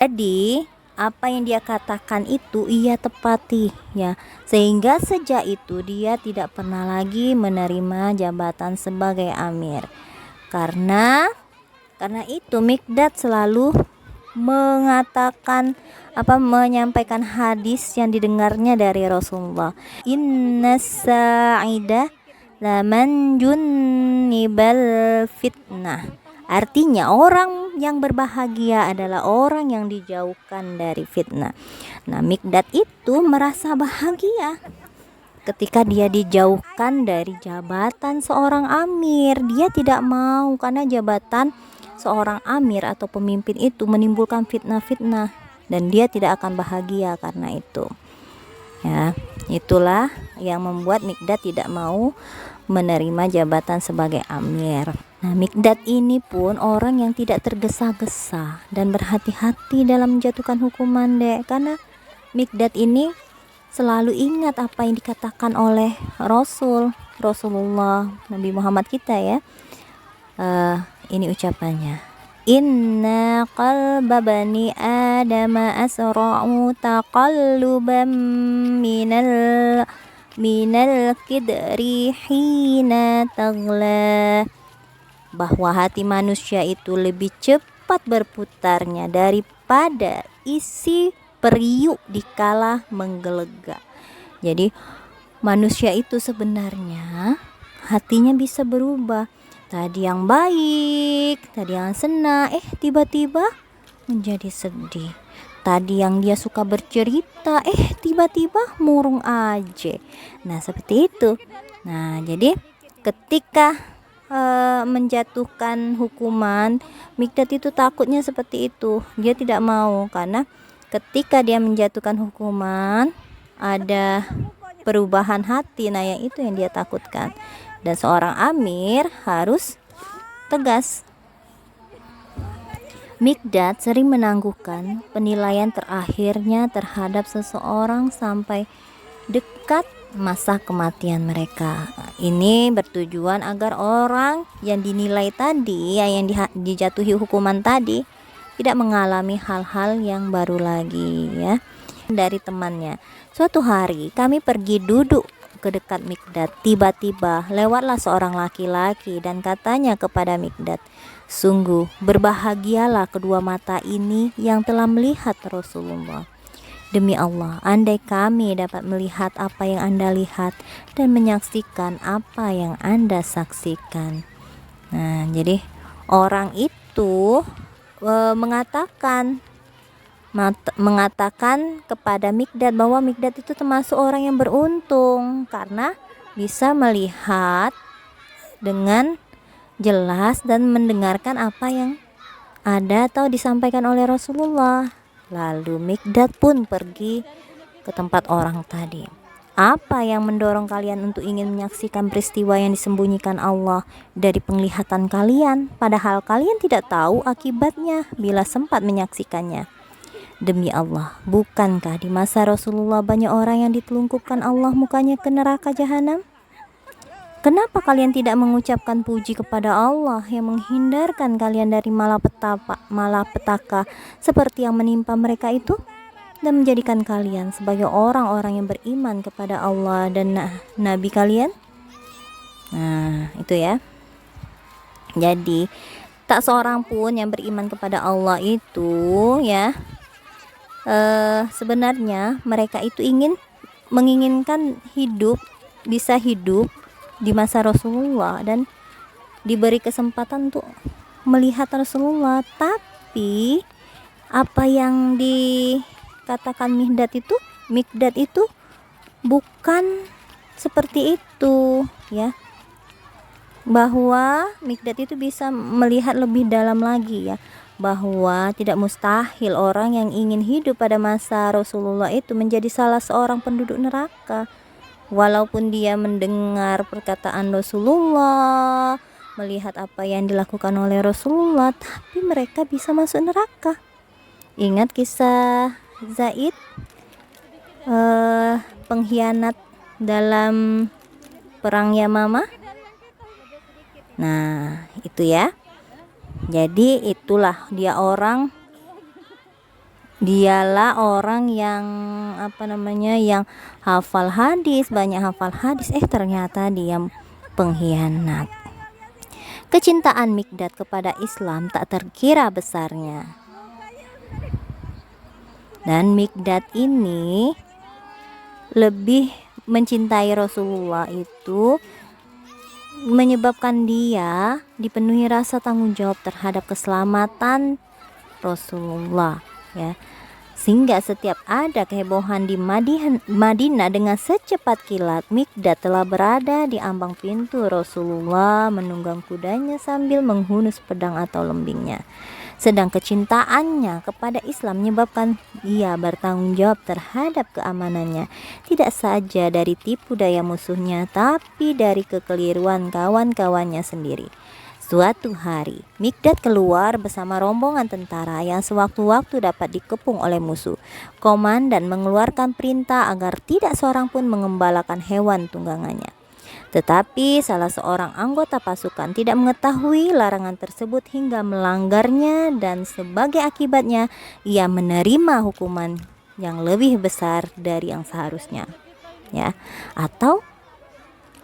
Jadi apa yang dia katakan itu ia tepati ya, sehingga sejak itu dia tidak pernah lagi menerima jabatan sebagai amir. Karena itu Mikdad selalu menyampaikan hadis yang didengarnya dari Rasulullah. Inna sa'ida laman junnibal fitnah. Artinya orang yang berbahagia adalah orang yang dijauhkan dari fitnah. Nah, Mikdad itu merasa bahagia ketika dia dijauhkan dari jabatan seorang amir. Dia tidak mau karena jabatan seorang amir atau pemimpin itu menimbulkan fitnah-fitnah dan dia tidak akan bahagia karena itu. Ya, itulah yang membuat Mikdad tidak mau menerima jabatan sebagai amir. Nah, Mikdad ini pun orang yang tidak tergesa-gesa dan berhati-hati dalam menjatuhkan hukuman, Dek. Karena Mikdad ini selalu ingat apa yang dikatakan oleh Rasulullah Nabi Muhammad kita ya. Ini ucapannya. Inna qalba bani adama asra'u taqalluban minal kidri hina taghla. Bahwa hati manusia itu lebih cepat berputarnya daripada isi periuk dikala menggelegak. Jadi manusia itu sebenarnya hatinya bisa berubah. Tadi yang baik, tadi yang senang, tiba-tiba menjadi sedih. Tadi yang dia suka bercerita, tiba-tiba murung aja. Nah, seperti itu. Nah, jadi ketika menjatuhkan hukuman, Mikdad itu takutnya seperti itu. Dia tidak mau karena ketika dia menjatuhkan hukuman ada perubahan hati. Nah, yang itu yang dia takutkan. Dan seorang amir harus tegas. Mikdad sering menangguhkan penilaian terakhirnya terhadap seseorang sampai dekat masa kematian mereka. Ini bertujuan agar orang yang dinilai tadi, yang dijatuhi hukuman tadi, tidak mengalami hal-hal yang baru lagi ya. Dari temannya, suatu hari kami pergi duduk ke dekat Mikdad. Tiba-tiba lewatlah seorang laki-laki dan katanya kepada Mikdad, sungguh berbahagialah kedua mata ini yang telah melihat Rasulullah. Demi Allah, andai kami dapat melihat apa yang Anda lihat dan menyaksikan apa yang Anda saksikan. Nah, jadi orang itu mengatakan kepada Mikdad bahwa Mikdad itu termasuk orang yang beruntung karena bisa melihat dengan jelas dan mendengarkan apa yang ada atau disampaikan oleh Rasulullah. Lalu Mikdad pun pergi ke tempat orang tadi. Apa yang mendorong kalian untuk ingin menyaksikan peristiwa yang disembunyikan Allah dari penglihatan kalian, padahal kalian tidak tahu akibatnya bila sempat menyaksikannya? Demi Allah, bukankah di masa Rasulullah banyak orang yang ditelungkupkan Allah mukanya ke neraka jahanam? Kenapa kalian tidak mengucapkan puji kepada Allah yang menghindarkan kalian dari malapetaka seperti yang menimpa mereka itu, dan menjadikan kalian sebagai orang-orang yang beriman kepada Allah dan Nabi kalian? Nah, itu ya. Jadi tak seorang pun yang beriman kepada Allah itu ya, sebenarnya mereka itu menginginkan bisa hidup di masa Rasulullah dan diberi kesempatan untuk melihat Rasulullah. Tapi apa yang dikatakan Mikdad itu bukan seperti itu ya, bahwa Mikdad itu bisa melihat lebih dalam lagi ya, bahwa tidak mustahil orang yang ingin hidup pada masa Rasulullah itu menjadi salah seorang penduduk neraka. Walaupun dia mendengar perkataan Rasulullah, melihat apa yang dilakukan oleh Rasulullah, tapi mereka bisa masuk neraka. Ingat kisah Zaid, pengkhianat dalam perang Yamamah? Nah, itu ya. Jadi itulah dia orang Dialah orang yang yang hafal hadis, banyak hafal hadis, ternyata dia pengkhianat. Kecintaan Mikdad kepada Islam tak terkira besarnya. Dan Mikdad ini lebih mencintai Rasulullah itu menyebabkan dia dipenuhi rasa tanggung jawab terhadap keselamatan Rasulullah, ya. Sehingga setiap ada kehebohan di Madinah, dengan secepat kilat Mikdad telah berada di ambang pintu Rasulullah menunggang kudanya sambil menghunus pedang atau lembingnya. Sedang kecintaannya kepada Islam menyebabkan ia bertanggung jawab terhadap keamanannya, tidak saja dari tipu daya musuhnya, tapi dari kekeliruan kawan-kawannya sendiri. Suatu hari, Mikdad keluar bersama rombongan tentara yang sewaktu-waktu dapat dikepung oleh musuh. Komandan mengeluarkan perintah agar tidak seorang pun mengembalakan hewan tunggangannya. Tetapi salah seorang anggota pasukan tidak mengetahui larangan tersebut hingga melanggarnya, dan sebagai akibatnya ia menerima hukuman yang lebih besar dari yang seharusnya, ya. Atau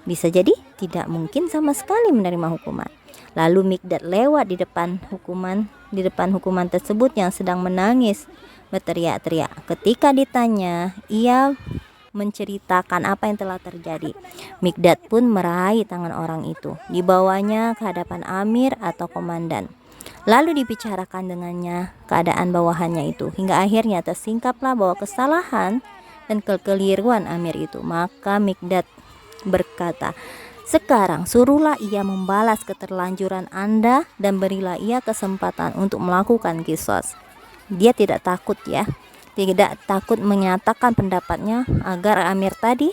bisa jadi tidak mungkin sama sekali menerima hukuman. Lalu Mikdad lewat di depan hukuman tersebut yang sedang menangis, berteriak-teriak. Ketika ditanya, ia menceritakan apa yang telah terjadi. Mikdad pun meraih tangan orang itu, dibawanya ke hadapan amir atau komandan. Lalu dibicarakan dengannya keadaan bawahannya itu, hingga akhirnya tersingkaplah bahwa kesalahan dan kekeliruan amir itu. Maka Mikdad berkata, "Sekarang suruhlah ia membalas keterlanjuran Anda dan berilah ia kesempatan untuk melakukan qisas." Dia tidak takut, ya. Tidak takut menyatakan pendapatnya agar amir tadi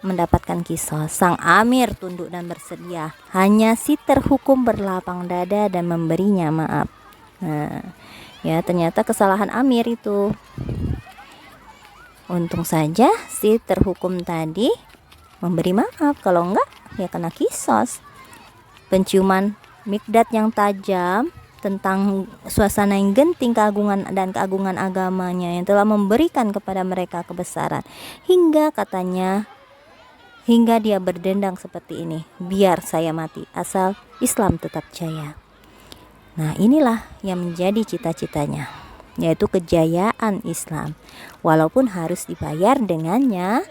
mendapatkan qisas. Sang amir tunduk dan bersedia. Hanya si terhukum berlapang dada dan memberinya maaf. Nah, ya, ternyata kesalahan amir itu. Untung saja si terhukum tadi memberi maaf, kalau enggak ya kena qisas. Penciuman Mikdad yang tajam tentang suasana yang genting keagungan agamanya yang telah memberikan kepada mereka kebesaran, hingga dia berdendang seperti ini, "Biar saya mati asal Islam tetap jaya." Nah, inilah yang menjadi cita-citanya, yaitu kejayaan Islam, walaupun harus dibayar dengannya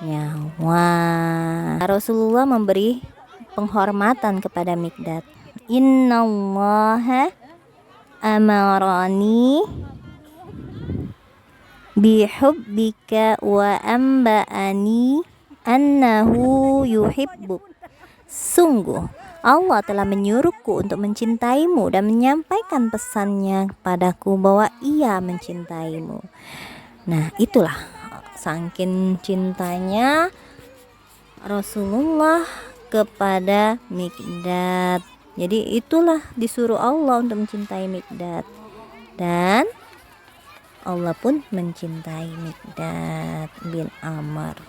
nyawa. Rasulullah memberi penghormatan kepada Mikdad. "Innallaha amarani bihubbika wa amba'ani annahu yuhibbuk." Sungguh Allah telah menyuruhku untuk mencintaimu dan menyampaikan pesannya padaku bahwa ia mencintaimu. Nah, itulah saking cintanya Rasulullah kepada Mikdad. Jadi itulah disuruh Allah untuk mencintai Mikdad, dan Allah pun mencintai Mikdad bin Amr.